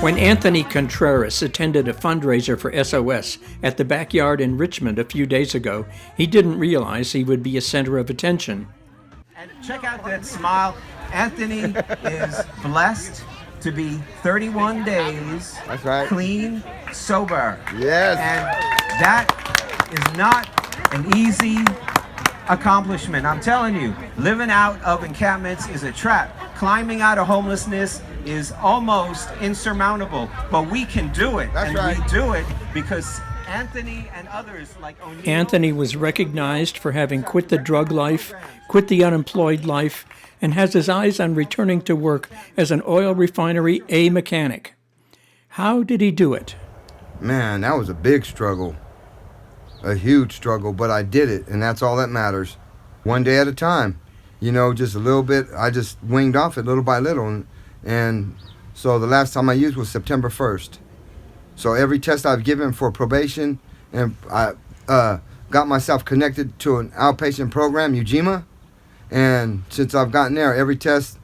When Anthony Contreras attended a fundraiser for SOS at the backyard in Richmond a few days ago, he didn't realize he would be a center of attention. And check out that smile. Anthony is blessed to be 31 days That's right. clean, sober. Yes. And that is not an easy accomplishment. I'm telling you, living out of encampments is a trap. Climbing out of homelessness is almost insurmountable, but we can do it. That's and right. We do it because Anthony and others like O'Neill. Anthony was recognized for having quit the drug life, quit the unemployed life, and has his eyes on returning to work as an oil refinery mechanic. How did he do it? Man, that was a big struggle. A huge struggle, but I did it, and that's all that matters. One day at a time. You know, just a little bit. I just winged off it little by little. And so the last time I used was September 1st. So every test I've given for probation, and I got myself connected to an outpatient program, UGMA. And since I've gotten there, every test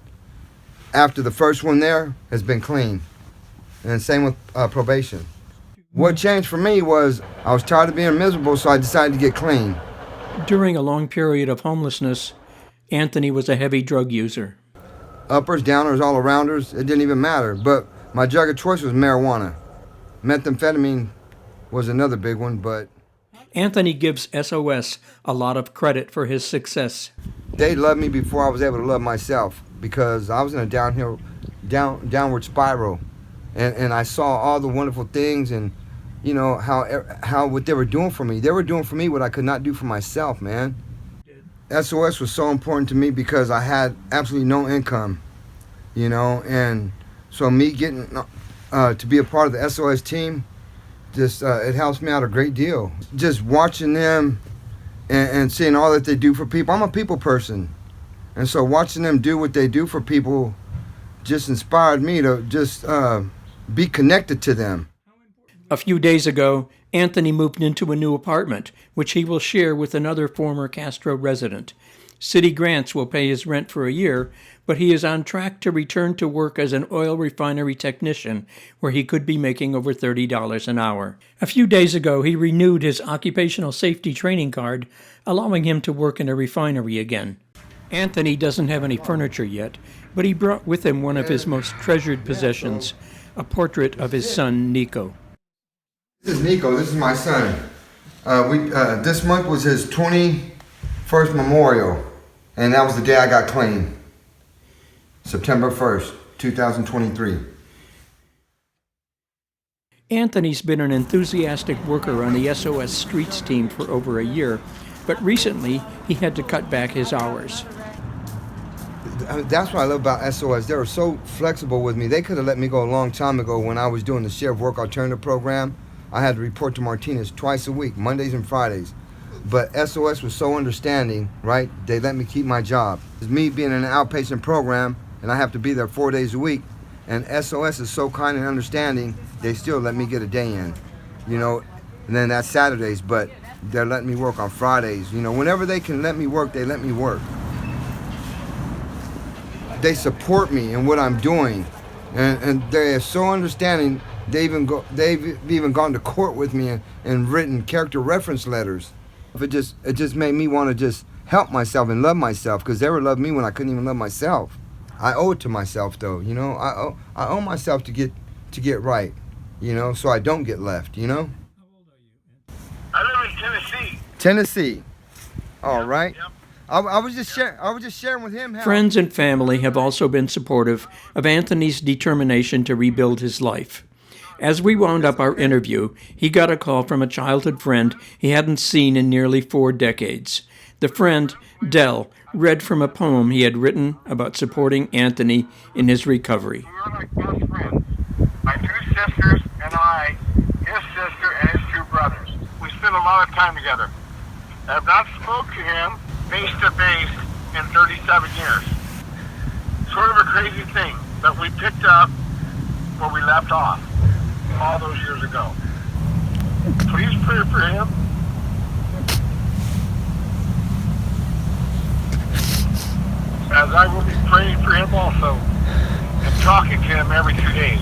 after the first one there has been clean. And same with probation. What changed for me was I was tired of being miserable, so I decided to get clean. During a long period of homelessness, Anthony was a heavy drug user. Uppers, downers, all arounders, it didn't even matter. But my drug of choice was marijuana. Methamphetamine was another big one, but Anthony gives SOS a lot of credit for his success. they loved me before I was able to love myself because I was in a downward spiral. And I saw all the wonderful things and, you know, how what they were doing for me. They were doing for me what I could not do for myself, man. SOS was so important to me because I had absolutely no income, you know, and so me getting to be a part of the SOS team, just it helps me out a great deal. Just watching them and seeing all that they do for people. I'm a people person, and so watching them do what they do for people just inspired me to just be connected to them. A few days ago, Anthony moved into a new apartment, which he will share with another former Castro resident. City grants will pay his rent for a year, but he is on track to return to work as an oil refinery technician, where he could be making over $30 an hour. A few days ago, he renewed his occupational safety training card, allowing him to work in a refinery again. Anthony doesn't have any furniture yet, but he brought with him one of his most treasured possessions, a portrait of his son, Nico. This is Nico. This is my son. This month was his 21st memorial, and that was the day I got clean. September 1st, 2023. Anthony's been an enthusiastic worker on the SOS Streets team for over a year, but recently he had to cut back his hours. That's what I love about SOS. They were so flexible with me. They could have let me go a long time ago when I was doing the Sheriff Work Alternative Program. I had to report to Martinez twice a week, Mondays and Fridays. But SOS was so understanding, right? They let me keep my job. It's me being in an outpatient program, and I have to be there 4 days a week. And SOS is so kind and understanding, they still let me get a day in, you know. And then that's Saturdays, but they're letting me work on Fridays. You know, whenever they can let me work, they let me work. They support me in what I'm doing, and they are so understanding. They've even gone to court with me and written character reference letters. It just made me want to just help myself and love myself, because they were loving me when I couldn't even love myself. I owe it to myself, though. You know, I owe myself to get right. You know, so I don't get left. You know. How old are you? I live in Tennessee. Tennessee. All right. Yep. I was just sharing with him how Friends and family have also been supportive of Anthony's determination to rebuild his life. As we wound up our interview, he got a call from a childhood friend he hadn't seen in nearly 4 decades. The friend, Dell, read from a poem he had written about supporting Anthony in his recovery. We were like best friends. My 2 sisters and I, his sister and his 2 brothers. We spent a lot of time together. I have not spoke to him face to face in 37 years. Sort of a crazy thing, but we picked up where we left off all those years ago. Please pray for him. As I will be praying for him also and talking to him every 2 days.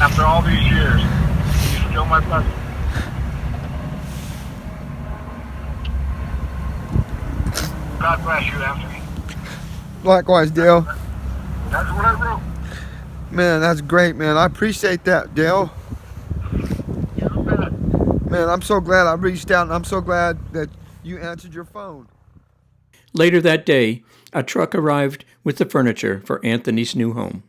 after all these years. He's still my brother. God bless you, Anthony. Likewise, Dale. That's what I wrote. Man, that's great, man. I appreciate that, Dale. You bet. Man, I'm so glad I reached out, and I'm so glad that you answered your phone. Later that day, a truck arrived with the furniture for Anthony's new home.